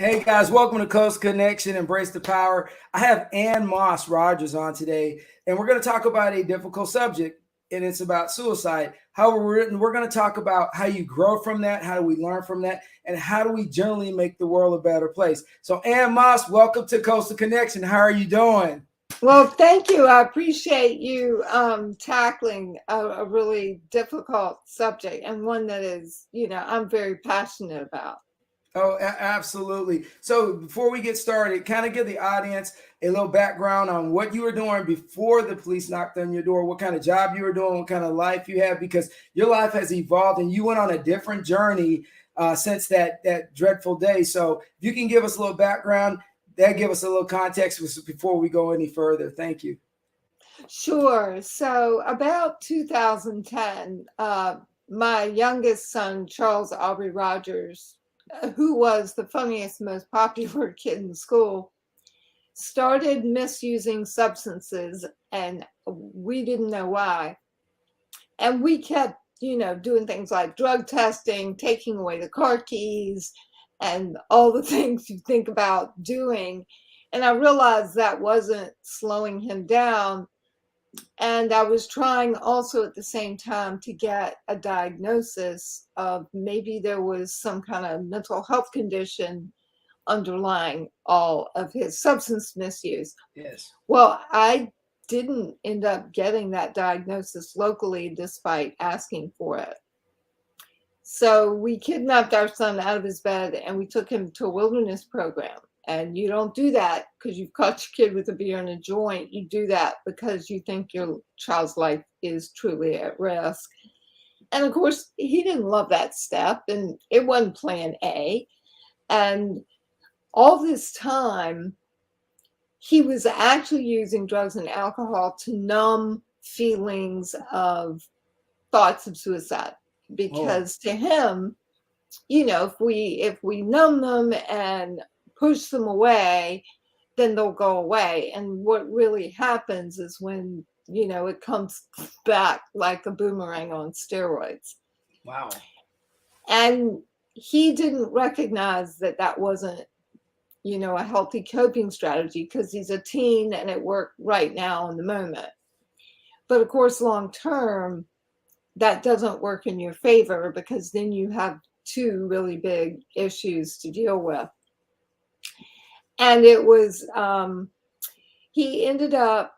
Hey guys, welcome to Coast Connection, Embrace the Power. I have Ann Moss Rogers on today, and we're going to talk about a difficult subject, and it's about suicide. However, we're going to talk about how you grow from that, how do we learn from that, and how do we generally make the world a better place. So, Ann Moss, welcome to Coastal Connection. How are you doing? Well, thank you. I appreciate you tackling a really difficult subject and one that is, I'm very passionate about. Oh, absolutely. So before we get started, kind of give the audience a little background on what you were doing before the police knocked on your door, what kind of job you were doing, what kind of life you had, because your life has evolved and you went on a different journey since that dreadful day. So if you can give us a little background, that give us a little context before we go any further. Thank you. Sure. So about 2010, my youngest son, Charles Aubrey Rogers, who was the funniest, most popular kid in school, started misusing substances, and we didn't know why. And we kept, doing things like drug testing, taking away the car keys, and all the things you think about doing. And I realized that wasn't slowing him down. And I was trying also at the same time to get a diagnosis of maybe there was some kind of mental health condition underlying all of his substance misuse. Yes. Well, I didn't end up getting that diagnosis locally despite asking for it. So we kidnapped our son out of his bed and we took him to a wilderness program. And you don't do that because you've caught your kid with a beer and a joint. You do that because you think your child's life is truly at risk. And of course, he didn't love that step, and it wasn't plan A. And all this time, he was actually using drugs and alcohol to numb feelings of thoughts of suicide. Because to him, if we numb them and push them away, then they'll go away. And what really happens is when, it comes back like a boomerang on steroids. Wow. And he didn't recognize that that wasn't, a healthy coping strategy because he's a teen and it worked right now in the moment. But of course, long term, that doesn't work in your favor because then you have two really big issues to deal with. And it was, he ended up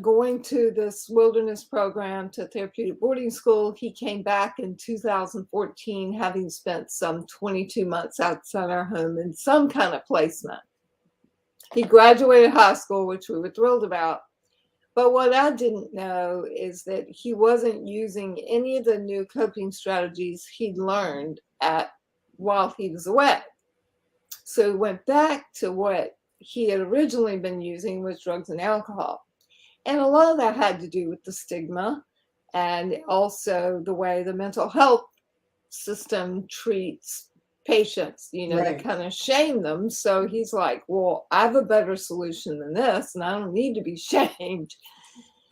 going to this wilderness program to therapeutic boarding school. He came back in 2014, having spent some 22 months outside our home in some kind of placement. He graduated high school, which we were thrilled about. But what I didn't know is that he wasn't using any of the new coping strategies he'd learned while he was away. So he went back to what he had originally been using, was drugs and alcohol. And a lot of that had to do with the stigma and also the way the mental health system treats patients, Right. they kind of shame them. So he's like, well, I have a better solution than this, and I don't need to be shamed.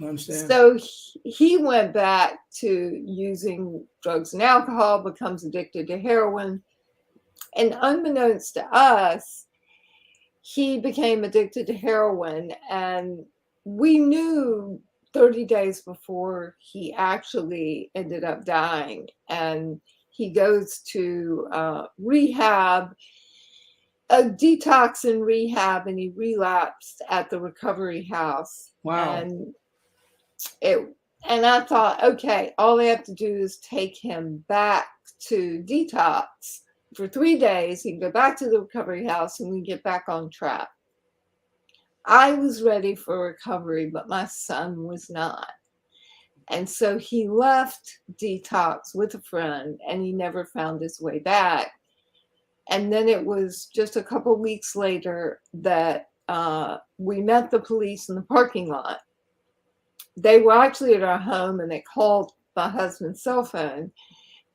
I understand. So he went back to using drugs and alcohol, becomes addicted to heroin. And unbeknownst to us, he became addicted to heroin. And we knew 30 days before he actually ended up dying. And he goes to rehab, a detox in rehab, and he relapsed at the recovery house. Wow. And I thought, okay, all they have to do is take him back to detox for 3 days. He can go back to the recovery house and we get back on track. I was ready for recovery, but my son was not. And so he left detox with a friend and he never found his way back. And then it was just a couple weeks later that we met the police in the parking lot. They were actually at our home and they called my husband's cell phone,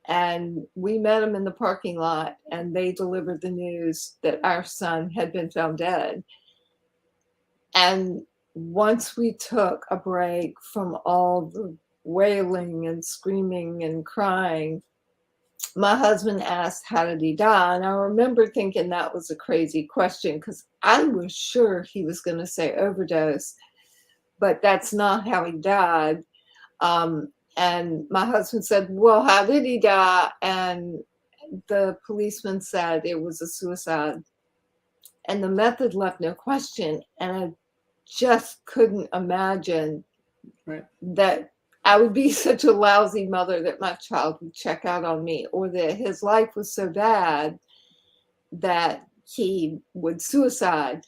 and we met them in the parking lot and they delivered the news that our son had been found dead. And once we took a break from all the wailing and screaming and crying, my husband asked, how did he die? And I remember thinking that was a crazy question because I was sure he was going to say overdose, but that's not how he died. And my husband said, well, how did he die? And the policeman said it was a suicide. And the method left no question. And I just couldn't imagine that I would be such a lousy mother that my child would check out on me, or that his life was so bad that he would suicide.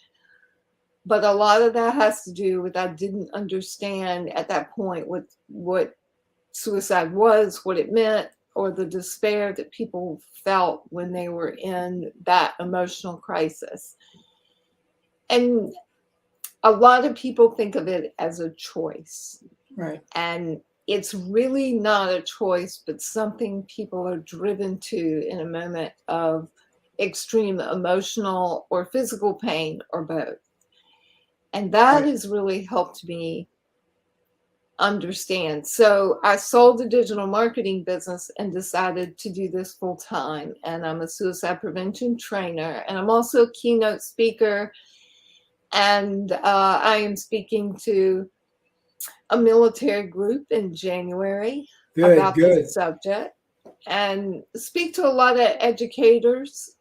But a lot of that has to do with I didn't understand at that point what suicide was, what it meant, or the despair that people felt when they were in that emotional crisis. And a lot of people think of it as a choice. Right. And it's really not a choice, but something people are driven to in a moment of extreme emotional or physical pain, or both. And that has really helped me understand. So I sold the digital marketing business and decided to do this full time. And I'm a suicide prevention trainer, and I'm also a keynote speaker. And I am speaking to a military group in January about this subject, and speak to a lot of educators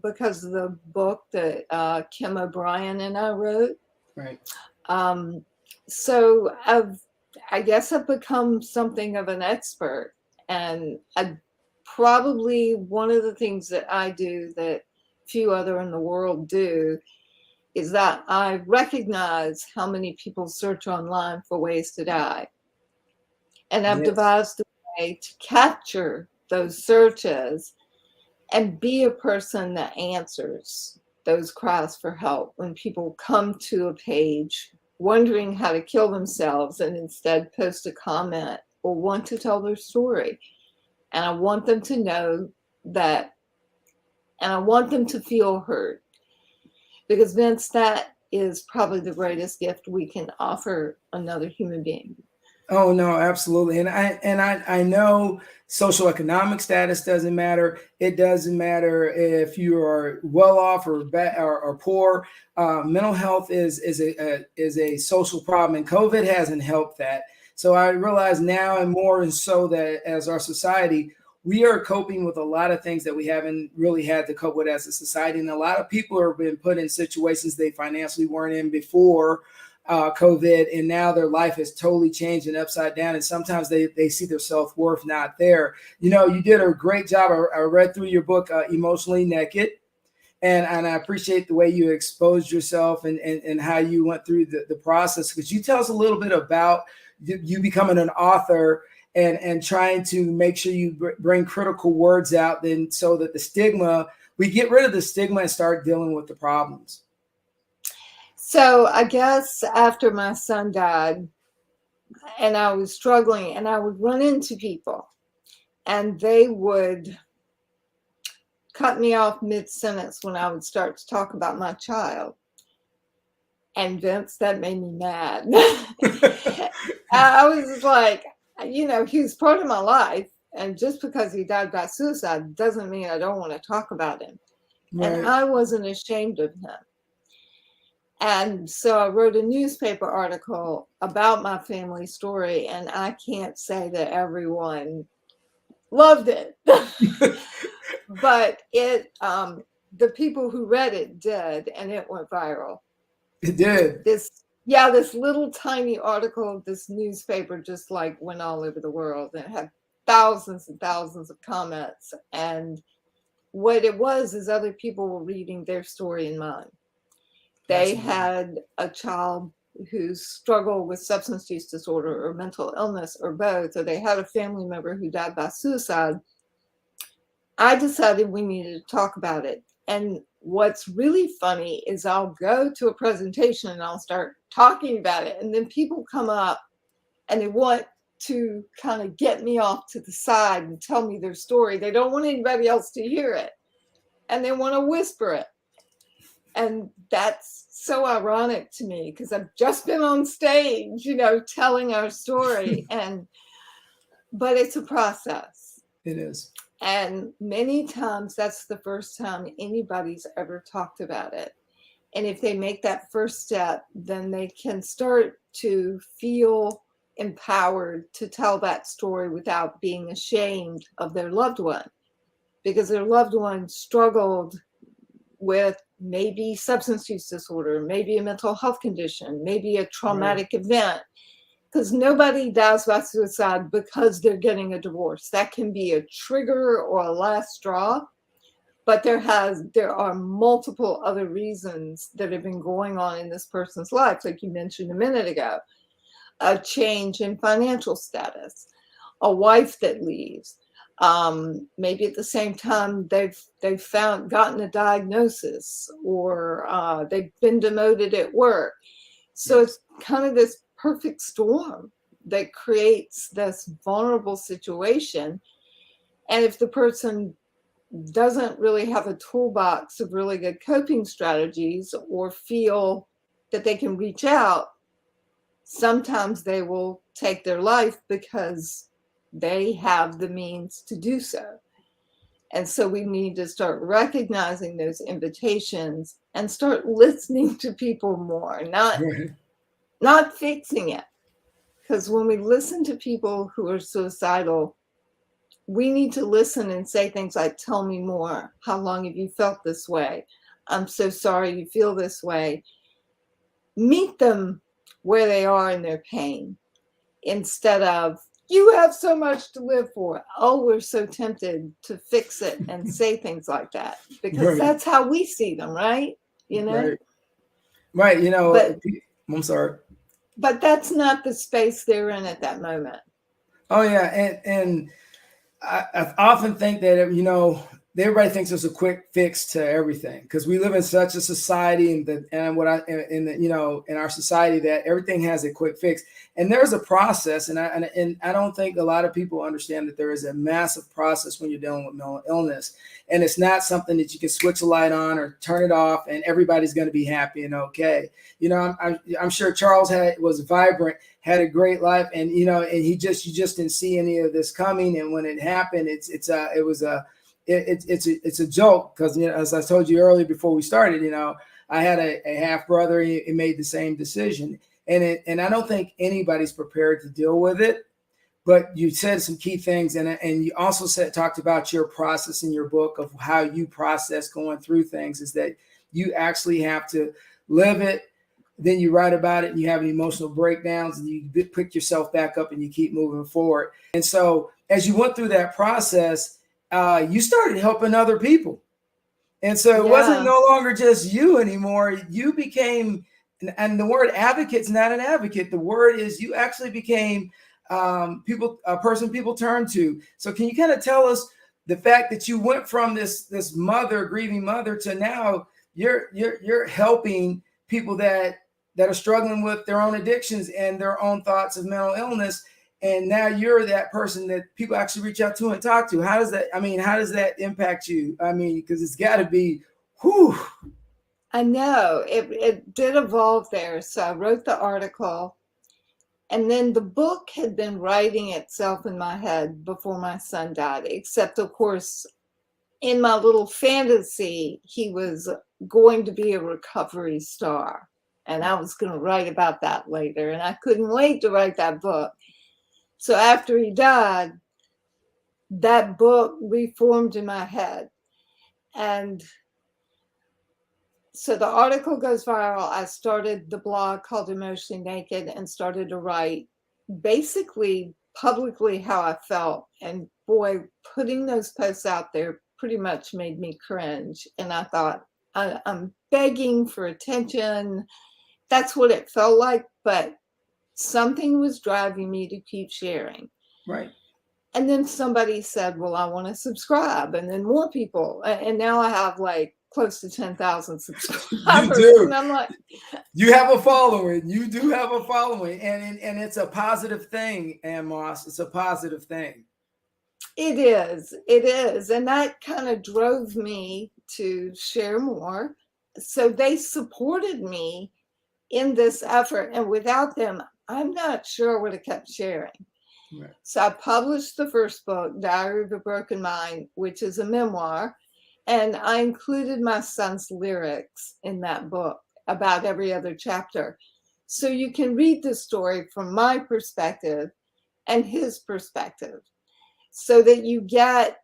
because of the book that Kim O'Brien and I wrote. Right. So I guess I've become something of an expert, and probably one of the things that I do that few other in the world do is that I recognize how many people search online for ways to die. And I've devised a way to capture those searches and be a person that answers those cries for help when people come to a page wondering how to kill themselves and instead post a comment or want to tell their story. And I want them to know that, and I want them to feel heard. Because Vince, that is probably the greatest gift we can offer another human being. Oh no, absolutely. And I know social economic status doesn't matter. It doesn't matter if you are well off or bad or poor. Mental health is a social problem, and COVID hasn't helped that. So I realize now and more and so that as our society, we are coping with a lot of things that we haven't really had to cope with as a society. And a lot of people have been put in situations they financially weren't in before COVID, and now their life is totally changed and upside down. And sometimes they see their self-worth not there. You know, you did a great job. I read through your book, Emotionally Naked. And I appreciate the way you exposed yourself and how you went through the process. Could you tell us a little bit about you becoming an author and trying to make sure you bring critical words out, then so that we get rid of the stigma and start dealing with the problems? So I guess after my son died and I was struggling, and I would run into people and they would cut me off mid-sentence when I would start to talk about my child. And Vince, that made me mad. I was like, you know, he was part of my life. And just because he died by suicide doesn't mean I don't want to talk about him. Right. And I wasn't ashamed of him. And so I wrote a newspaper article about my family story, and I can't say that everyone loved it. But the people who read it did, and it went viral. It did. This little tiny article of this newspaper just like went all over the world, and it had thousands and thousands of comments. And what it was is other people were reading their story in mine. They had a child who struggled with substance use disorder or mental illness or both, or they had a family member who died by suicide. I decided we needed to talk about it. And what's really funny is I'll go to a presentation and I'll start talking about it. And then people come up and they want to kind of get me off to the side and tell me their story. They don't want anybody else to hear it. And they want to whisper it. And that's so ironic to me because I've just been on stage, you know, telling our story. But it's a process. It is. And many times that's the first time anybody's ever talked about it. And if they make that first step, then they can start to feel empowered to tell that story without being ashamed of their loved one, because their loved one struggled with maybe substance use disorder, maybe a mental health condition, maybe a traumatic event. Because nobody dies by suicide because they're getting a divorce. That can be a trigger or a last straw, but there are multiple other reasons that have been going on in this person's life, like you mentioned a minute ago. A change in financial status, a wife that leaves, maybe at the same time they've gotten a diagnosis, or they've been demoted at work. So it's kind of this perfect storm that creates this vulnerable situation. And if the person doesn't really have a toolbox of really good coping strategies or feel that they can reach out, sometimes they will take their life because they have the means to do so. And so we need to start recognizing those invitations and start listening to people more, not fixing it. Because when we listen to people who are suicidal, we need to listen and say things like, tell me more. How long have you felt this way? I'm so sorry you feel this way. Meet them where they are in their pain, instead of, you have so much to live for. Oh, we're so tempted to fix it and say things like that, because that's how we see them, right? You know? Right. You know, but, I'm sorry. But that's not the space they're in at that moment. Oh, yeah. And I often think that, you know, everybody thinks there's a quick fix to everything, because we live in such a society in our society that everything has a quick fix, and there's a process. And I don't think a lot of people understand that there is a massive process when you're dealing with mental illness, and it's not something that you can switch a light on or turn it off and everybody's going to be happy and okay. You know, I'm sure Charles was vibrant, had a great life, and you know, and you just didn't see any of this coming, and when it happened, it's a joke, because, you know, as I told you earlier before we started, you know, I had a half brother. He made the same decision, and I don't think anybody's prepared to deal with it. But you said some key things, and you also talked about your process in your book of how you process going through things, is that you actually have to live it. Then you write about it, and you have emotional breakdowns, and you pick yourself back up, and you keep moving forward. And so as you went through that process, you started helping other people. And so it wasn't no longer just you anymore. You became, and the word advocate's not an advocate. The word is, you actually became a person people turn to. So can you kind of tell us the fact that you went from this grieving mother, to now you're helping people that are struggling with their own addictions and their own thoughts of mental illness. And now you're that person that people actually reach out to and talk to. How does that impact you? I mean, because it's got to be, whew. I know it did evolve there. So I wrote the article, and then the book had been writing itself in my head before my son died, except of course, in my little fantasy, he was going to be a recovery star, and I was going to write about that later, and I couldn't wait to write that book. So after he died, that book reformed in my head. And so the article goes viral. I started the blog called Emotionally Naked and started to write basically publicly how I felt. And boy, putting those posts out there pretty much made me cringe. And I thought, I'm begging for attention. That's what it felt like. But something was driving me to keep sharing. Right. And then somebody said, well, I want to subscribe. And then more people. And now I have like close to 10,000 subscribers. You do. And I'm like, you have a following. You do have a following. And it's a positive thing, Ann Moss. It's a positive thing. It is. It is. And that kind of drove me to share more. So they supported me in this effort. And without them, I'm not sure I would have kept sharing. Right. So I published the first book, Diary of a Broken Mind, which is a memoir. And I included my son's lyrics in that book about every other chapter. So you can read the story from my perspective and his perspective so that you get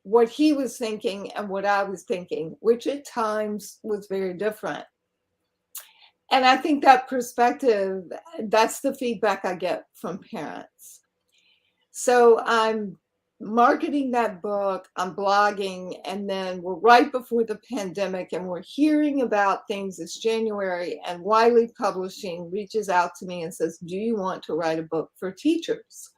what he was thinking and what I was thinking, which at times was very different. And I think that perspective, that's the feedback I get from parents. So I'm marketing that book, I'm blogging, and then we're right before the pandemic and we're hearing about things this January, and Wiley Publishing reaches out to me and says, do you want to write a book for teachers?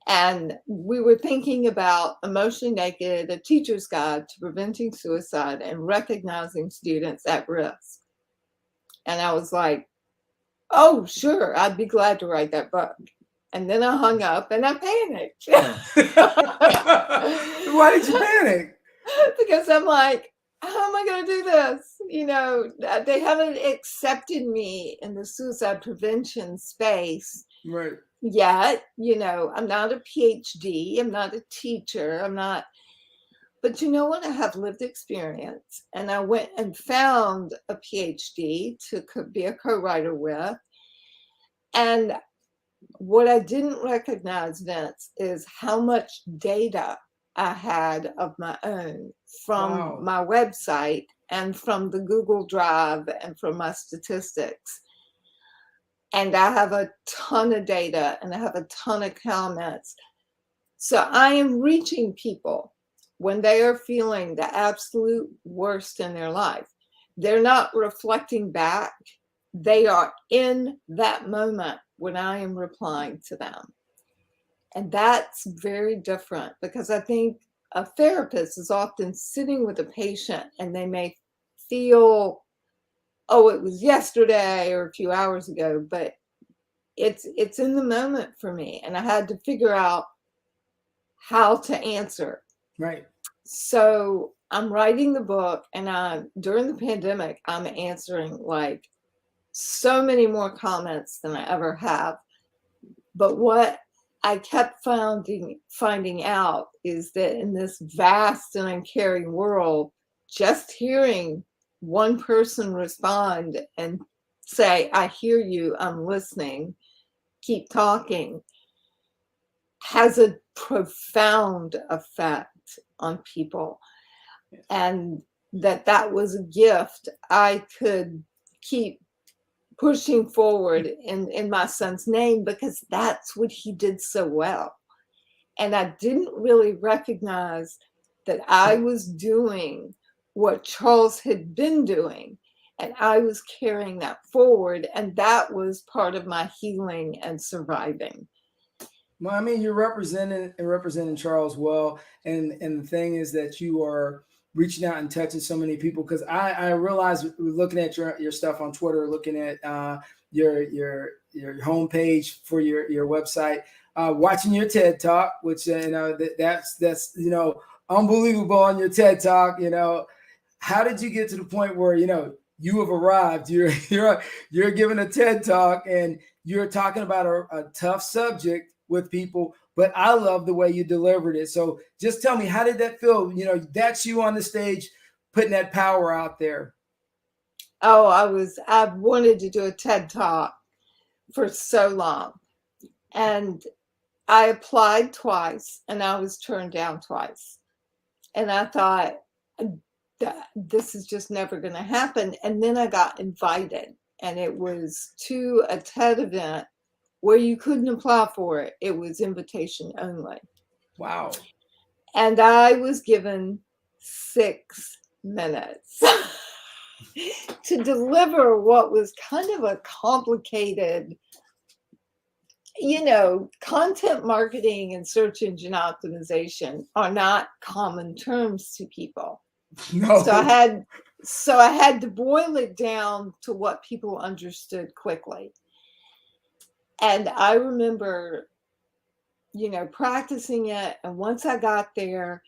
And we were thinking about Emotionally Naked, a teacher's guide to preventing suicide and recognizing students at risk. And I was like, oh, sure, I'd be glad to write that book. And then I hung up and I panicked. Why did you panic? Because I'm like, how am I going to do this? You know, they haven't accepted me in the suicide prevention space Right. yet. You know, I'm not a PhD, I'm not a teacher, I'm not. But you know what? I have lived experience, and I went and found a PhD to be a co-writer with. And what I didn't recognize, Vince, is how much data I had of my own from my website and from the Google Drive and from my statistics. And I have a ton of data and I have a ton of comments. So I am reaching people when they are feeling the absolute worst in their life. They're not reflecting back. They are in that moment when I am replying to them. And that's very different, because I think a therapist is often sitting with a patient and they may feel, oh, it was yesterday or a few hours ago, but it's in the moment for me. And I had to figure out how to answer. Right. So I'm writing the book, and during the pandemic, I'm answering like so many more comments than I ever have. But what I kept finding out is that in this vast and uncaring world, just hearing one person respond and say, I hear you, I'm listening, keep talking, has a profound effect on people. And that was a gift I could keep pushing forward in my son's name, because that's what he did so well. And I didn't really recognize that I was doing what Charles had been doing, and I was carrying that forward, and that was part of my healing and surviving. Well, I mean, you're representing Charles well, and the thing is that you are reaching out and touching so many people, because I realize, looking at your stuff on Twitter, looking at your homepage for your website, watching your TED Talk, which that's unbelievable on your TED Talk. How did you get to the point where you have arrived? You're giving a TED Talk and you're talking about a tough subject with people, but I love the way you delivered it. So just tell me, how did that feel? That's you on the stage putting that power out there. Oh, I wanted to do a TED Talk for so long. And I applied twice and I was turned down twice. And I thought, this is just never going to happen. And then I got invited, and it was to a TED event where you couldn't apply for it. It was invitation only. Wow. And I was given 6 minutes to deliver what was kind of a complicated, content marketing and search engine optimization are not common terms to people. No. So I had to boil it down to what people understood quickly. And I remember, practicing it. And once I got there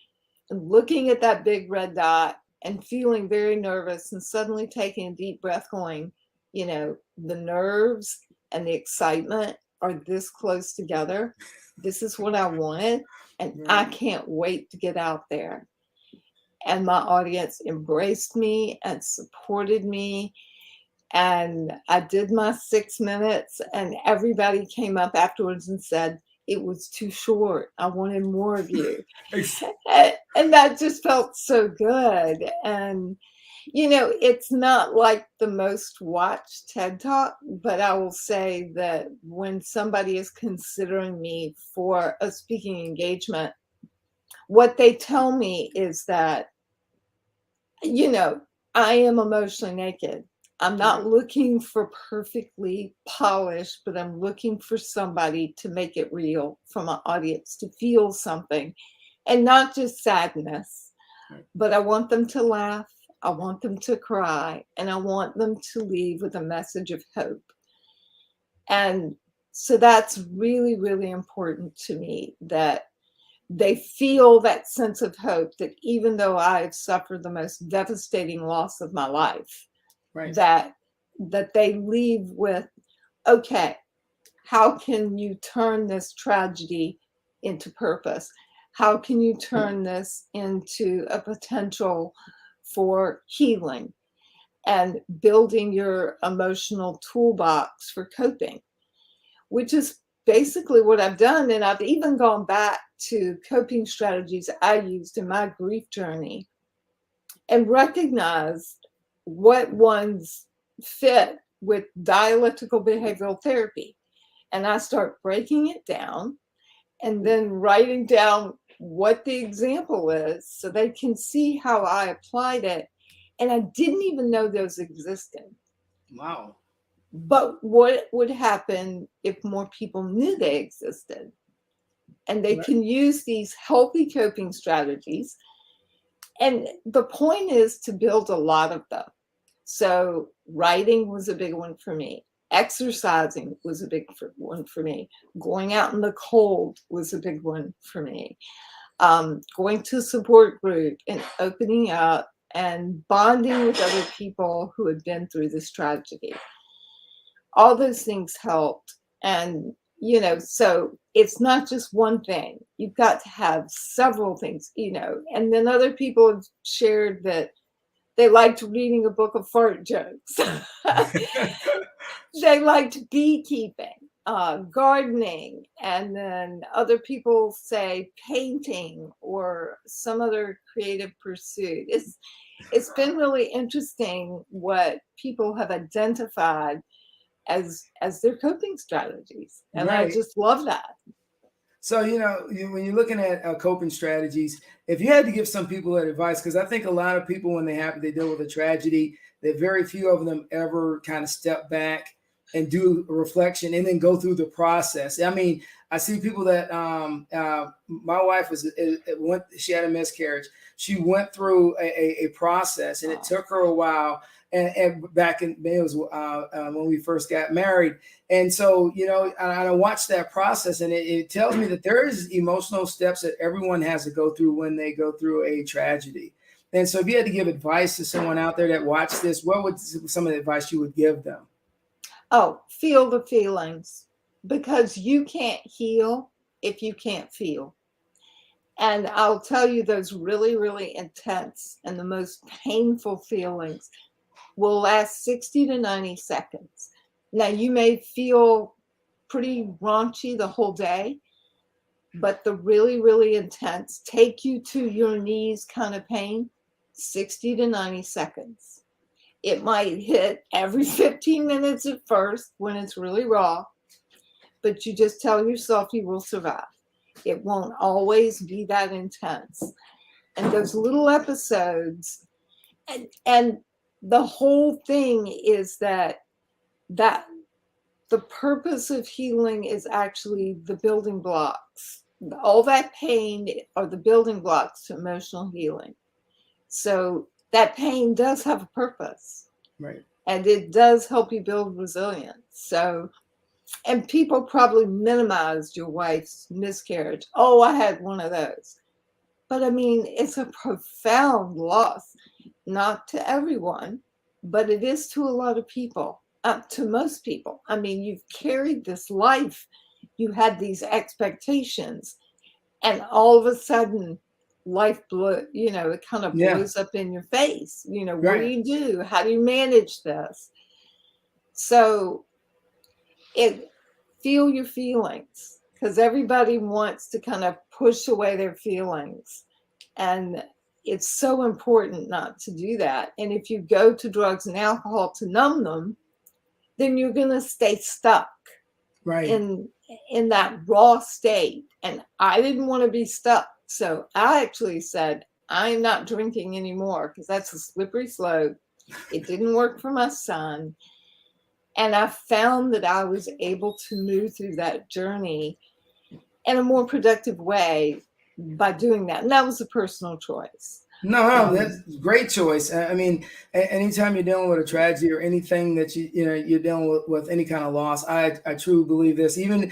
and looking at that big red dot and feeling very nervous, and suddenly taking a deep breath, going, the nerves and the excitement are this close together. This is what I wanted, and I can't wait to get out there. And my audience embraced me and supported me. And I did my 6 minutes, and everybody came up afterwards and said, it was too short. I wanted more of you. And that just felt so good. And, you know, it's not like the most watched TED Talk, but I will say that when somebody is considering me for a speaking engagement, what they tell me is that, you know, I am emotionally naked. I'm not looking for perfectly polished, but I'm looking for somebody to make it real, for my audience to feel something, and not just sadness, but I want them to laugh, I want them to cry, and I want them to leave with a message of hope. And so that's really, really important to me, that they feel that sense of hope, that even though I've suffered the most devastating loss of my life, that they leave with, okay, how can you turn this tragedy into purpose? How can you turn this into a potential for healing and building your emotional toolbox for coping, which is basically what I've done. And I've even gone back to coping strategies I used in my grief journey and recognized what ones fit with dialectical behavioral therapy. And I start breaking it down and then writing down what the example is so they can see how I applied it. And I didn't even know those existed. Wow. But what would happen if more people knew they existed? And they can use these healthy coping strategies. And the point is to build a lot of them. So writing was a big one for me. Exercising was a big one for me. Going out in the cold was a big one for me. Going to a support group and opening up and bonding with other people who had been through this tragedy. All those things helped. And, you know, so it's not just one thing. You've got to have several things, you know. And then other people have shared that they liked reading a book of fart jokes. They liked beekeeping, gardening, and then other people say painting or some other creative pursuit. It's been really interesting what people have identified as their coping strategies, and I just love that. So, you know, when you're looking at coping strategies, if you had to give some people that advice, because I think a lot of people, when they deal with a tragedy, that very few of them ever kind of step back and do a reflection and then go through the process. I mean, I see people that my wife she had a miscarriage. She went through a process, and it took her a while. And back in it was when we first got married. And so, you know, I watched that process, and it tells me that there is emotional steps that everyone has to go through when they go through a tragedy. And so if you had to give advice to someone out there that watched this, what would some of the advice you would give them? Oh, feel the feelings, because you can't heal if you can't feel. And I'll tell you, those really, really intense and the most painful feelings will last 60 to 90 seconds. Now, you may feel pretty raunchy the whole day, but the really, really intense, take you to your knees kind of pain, 60 to 90 seconds. It might hit every 15 minutes at first when it's really raw, but you just tell yourself you will survive. It won't always be that intense. And those little episodes, and the whole thing is that the purpose of healing is actually the building blocks. All that pain are the building blocks to emotional healing. So that pain does have a purpose. Right. And it does help you build resilience. So, and people probably minimized your wife's miscarriage. Oh, I had one of those. But I mean, it's a profound loss, not to everyone, but it is to a lot of people. to most people. I mean, you've carried this life, you had these expectations, and all of a sudden life it kind of Yeah. blows up in your face. What do Right. you do? How do you manage this? So feel your feelings, because everybody wants to kind of push away their feelings. And it's so important not to do that. And if you go to drugs and alcohol to numb them, then you're going to stay stuck Right. in that raw state. And I didn't want to be stuck. So I actually said, I'm not drinking anymore, because that's a slippery slope. It didn't work for my son. And I found that I was able to move through that journey in a more productive way by doing that. And that was a personal choice. No, that's a great choice. I mean, anytime you're dealing with a tragedy or anything that you're dealing with any kind of loss, I truly believe this. Even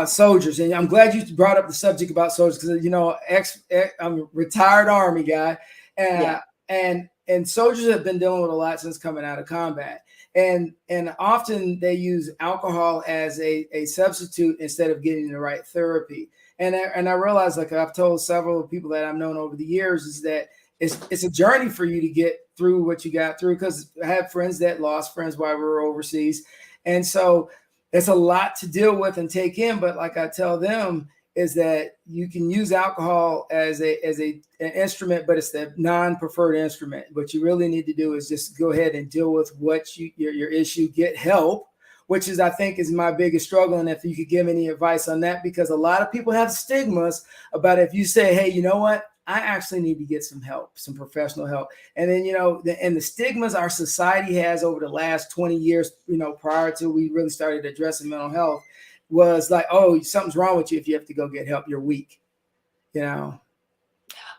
soldiers, and I'm glad you brought up the subject about soldiers, because I'm a retired Army guy, Yeah. and soldiers have been dealing with a lot since coming out of combat, and often they use alcohol as a substitute instead of getting the right therapy. And I realize, like I've told several people that I've known over the years, is that it's a journey for you to get through what you got through, because I have friends that lost friends while we were overseas. And so it's a lot to deal with and take in. But like I tell them, is that you can use alcohol as an instrument, but it's the non-preferred instrument. What you really need to do is just go ahead and deal with your issue, get help, which is, I think, is my biggest struggle. And if you could give any advice on that, because a lot of people have stigmas about if you say, hey, you know what, I actually need to get some help, some professional help. And then, the stigmas our society has over the last 20 years, prior to we really started addressing mental health, was like, oh, something's wrong with you if you have to go get help, you're weak,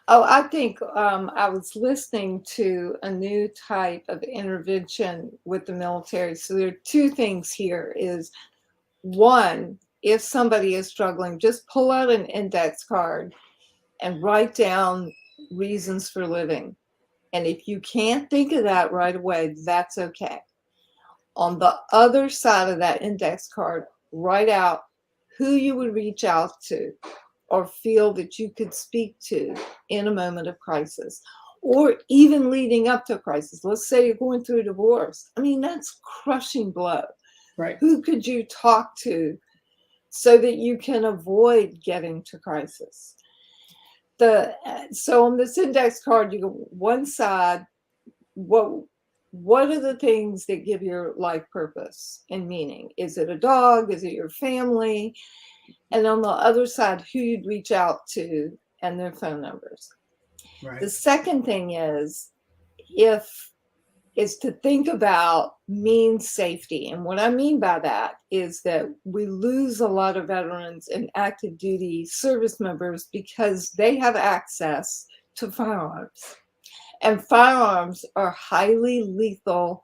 Oh, I think I was listening to a new type of intervention with the military. So there are two things here. Is one, if somebody is struggling, just pull out an index card and write down reasons for living. And if you can't think of that right away, that's okay. On the other side of that index card, write out who you would reach out to or feel that you could speak to in a moment of crisis, or even leading up to a crisis. Let's say you're going through a divorce. I mean, that's crushing blow. Right. Who could you talk to so that you can avoid getting to crisis? So on this index card, you go one side, what are the things that give your life purpose and meaning? Is it a dog? Is it your family? And on the other side, who you'd reach out to and their phone numbers. Right. The second thing is to think about means safety. And what I mean by that is that we lose a lot of veterans and active duty service members because they have access to firearms. And firearms are highly lethal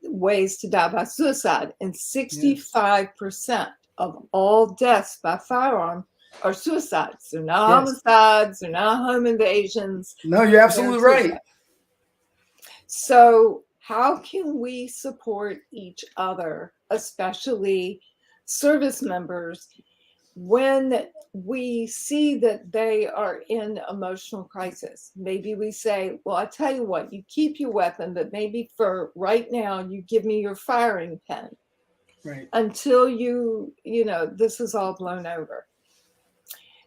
ways to die by suicide. And 65% of all deaths by firearm are suicides. They're not homicides, they're not home invasions. No, you're absolutely right. So how can we support each other, especially service members, when we see that they are in emotional crisis? Maybe we say, well, I tell you what, you keep your weapon, but maybe for right now, you give me your firing pin. Right. Until this is all blown over.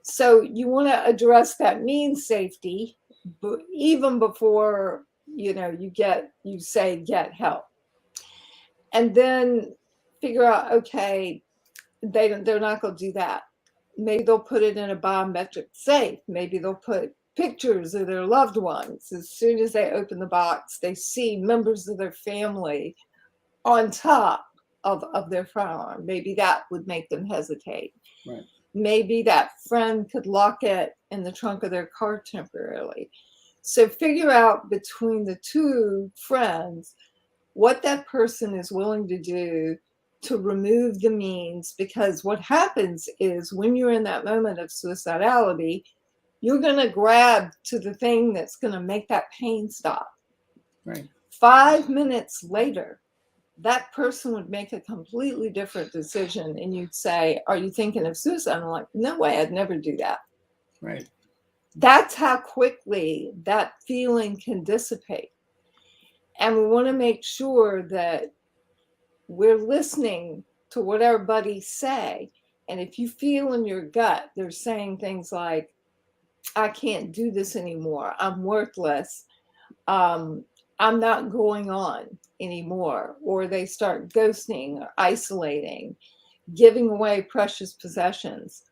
So you want to address that means safety, but even before, you say get help. And then figure out, okay, they're not going to do that. Maybe they'll put it in a biometric safe. Maybe they'll put pictures of their loved ones. As soon as they open the box, they see members of their family on top of their firearm. Maybe that would make them hesitate. Right. Maybe that friend could lock it in the trunk of their car temporarily. So figure out between the two friends what that person is willing to do to remove the means, because what happens is when you're in that moment of suicidality, you're going to grab to the thing that's going to make that pain stop. Right. 5 minutes later, that person would make a completely different decision. And you'd say, are you thinking of suicide? I'm like, no way, I'd never do that. Right. That's how quickly that feeling can dissipate. And we want to make sure that we're listening to what our buddies say. And if you feel in your gut, they're saying things like, I can't do this anymore. I'm worthless. I'm not going on anymore. Or they start ghosting or isolating, giving away precious possessions,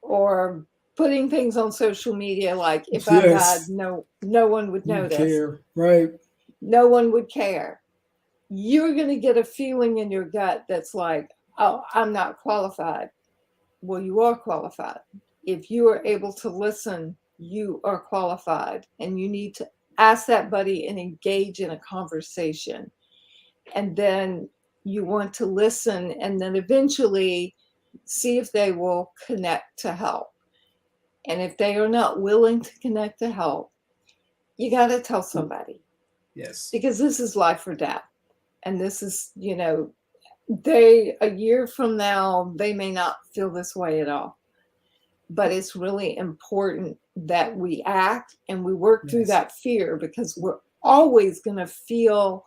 or putting things on social media like, if I died, no one would notice. Care. Right. No one would care. You're going to get a feeling in your gut that's like, oh, I'm not qualified. Well, you are qualified. If you are able to listen, you are qualified. And you need to ask that buddy and engage in a conversation. And then you want to listen and then eventually see if they will connect to help. And if they are not willing to connect to help, you got to tell somebody. Yes. Because this is life or death. And this is, a year from now, they may not feel this way at all. But it's really important that we act and we work through that fear, because we're always going to feel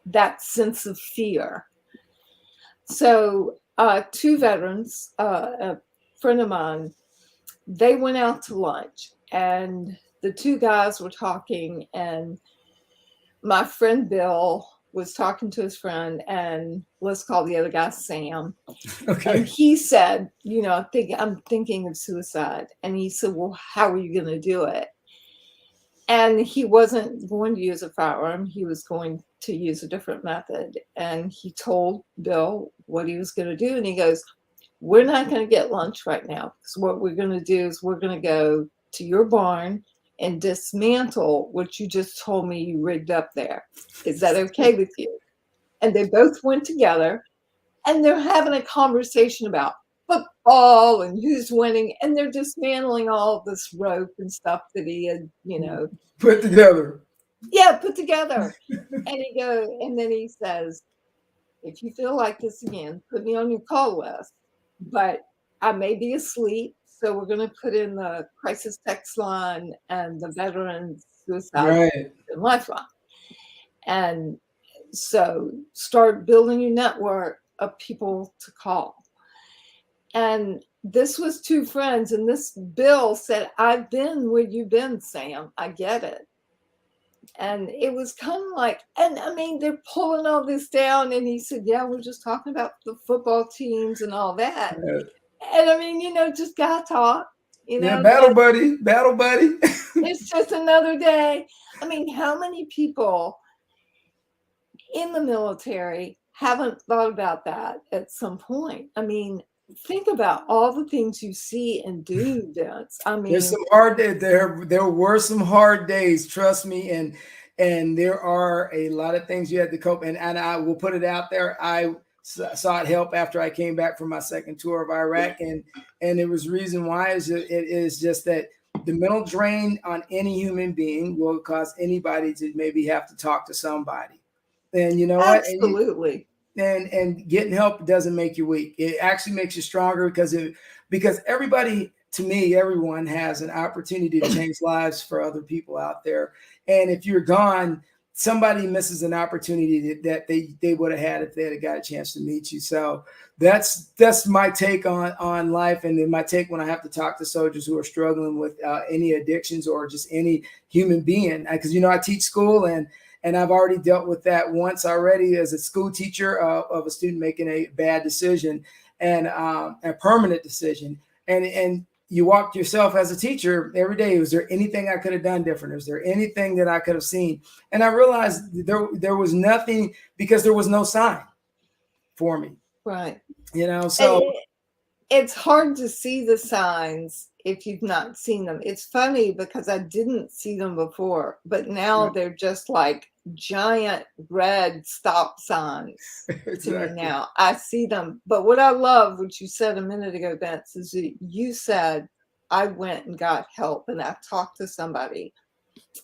that sense of fear. So 2 veterans, a friend of mine, they went out to lunch and the 2 guys were talking, and my friend Bill was talking to his friend, and let's call the other guy Sam. Okay. And he said, I'm thinking of suicide. And he said, well, how are you going to do it? And he wasn't going to use a firearm. He was going to use a different method. And he told Bill what he was going to do. And he goes, we're not going to get lunch right now. Because what we're going to do is we're going to go to your barn and dismantle what you just told me you rigged up there. Is that okay with you? And they both went together, and they're having a conversation about football and who's winning, and they're dismantling all this rope and stuff that he had, put together. Yeah, put together. And then he says, if you feel like this again, put me on your call list. But I may be asleep, so we're going to put in the crisis text line and the veterans suicide and lifeline. And so start building your network of people to call. And this was 2 friends, and this Bill said, I've been where you've been, Sam. I get it. And it was kind of like, and I mean, they're pulling all this down. And he said, yeah, we're just talking about the football teams and all that. And I mean, just gotta talk. Battle buddy. It's just another day. I mean, how many people in the military haven't thought about that at some point? I mean, think about all the things you see and do, Vince. I mean, there's some hard days. There were some hard days, trust me, and there are a lot of things you had to cope. And I will put it out there. I sought help after I came back from my second tour of Iraq, and it was reason why it is just that the mental drain on any human being will cause anybody to maybe have to talk to somebody. And you know what? Absolutely. And getting help doesn't make you weak. It actually makes you stronger, because everybody, to me, everyone has an opportunity to change lives for other people out there. And if you're gone, somebody misses an opportunity that they would have had if they had got a chance to meet you. So that's my take on life, and then my take when I have to talk to soldiers who are struggling with any addictions or just any human being. Because I teach school, and I've already dealt with that once already as a school teacher of a student making a bad decision and a permanent decision. And you walk yourself as a teacher every day. Was there anything I could have done different? Is there anything that I could have seen? And I realized there was nothing, because there was no sign for me. Right. So it's hard to see the signs if you've not seen them. It's funny because I didn't see them before, but now they're just like giant red stop signs to me now. I see them. But what I love, what you said a minute ago, Vince, is that you said, I went and got help and I talked to somebody.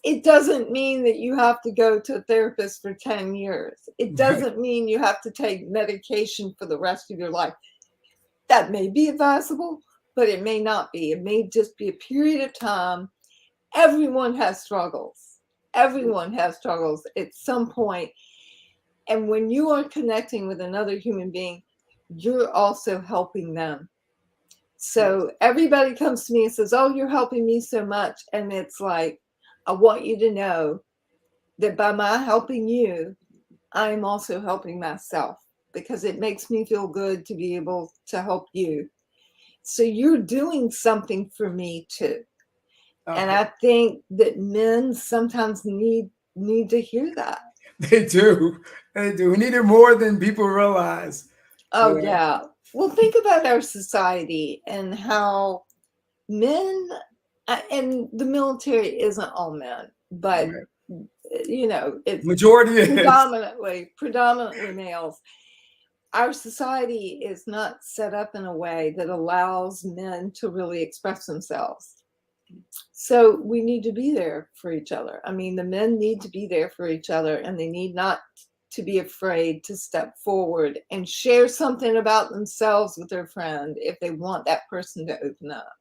It doesn't mean that you have to go to a therapist for 10 years. It doesn't mean you have to take medication for the rest of your life. That may be advisable, but it may not be. It may just be a period of time. Everyone has struggles. Everyone has struggles at some point. And when you are connecting with another human being, you're also helping them. So everybody comes to me and says, oh, you're helping me so much. And it's like, I want you to know that by my helping you, I'm also helping myself, because it makes me feel good to be able to help you. So you're doing something for me too. Okay. And I think that men sometimes need to hear that. They do. They do. We need it more than people realize. Oh, yeah. Well, think about our society and how men, and the military isn't all men, but you know, it's majority predominantly males. Our society is not set up in a way that allows men to really express themselves. So we need to be there for each other. I mean, the men need to be there for each other, and they need not to be afraid to step forward and share something about themselves with their friend if they want that person to open up.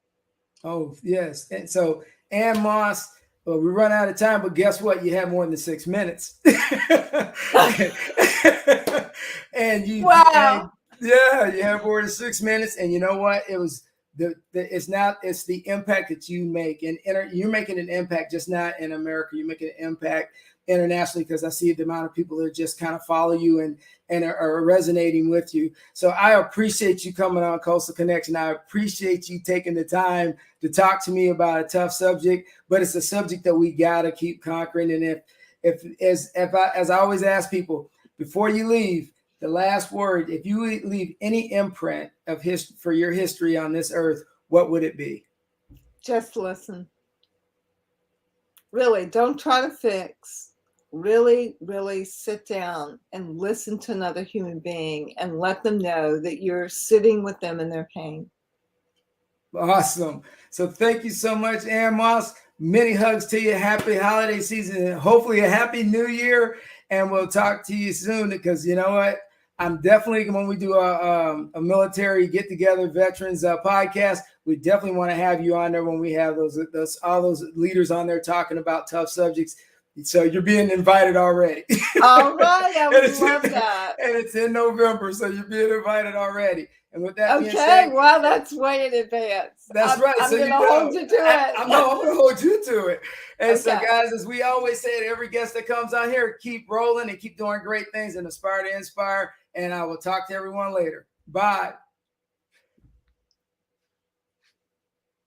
Oh, yes. And so, Ann Moss, well, we run out of time, but guess what? You have more than 6 minutes. And you, wow. Yeah, you have more than 6 minutes. And you know what? It was it's the impact that you make, and you're making an impact just not in America. You're making an impact internationally, because I see the amount of people that just kind of follow you and are resonating with you. So I appreciate you coming on Coastal Connection. I appreciate you taking the time to talk to me about a tough subject, but it's a subject that we got to keep conquering. And as I always ask people before you leave, the last word, if you leave any imprint of for your history on this earth, what would it be? Just listen. Really, don't try to fix. Really, really sit down and listen to another human being and let them know that you're sitting with them in their pain. Awesome. So thank you so much, Ann Moss. Many hugs to you. Happy holiday season, and hopefully a happy new year. And we'll talk to you soon, because you know what? I'm definitely, when we do a military get together veterans podcast, we definitely want to have you on there when we have all those leaders on there talking about tough subjects. So you're being invited already. All right, I would love that. And it's in November, so you're being invited already. And with that being okay, said, well, that's way in advance. That's right. I'm so going to hold you to it. I'm going to hold you to it. And okay. So, guys, as we always say to every guest that comes on here, keep rolling and keep doing great things and aspire to inspire. And I will talk to everyone later. Bye.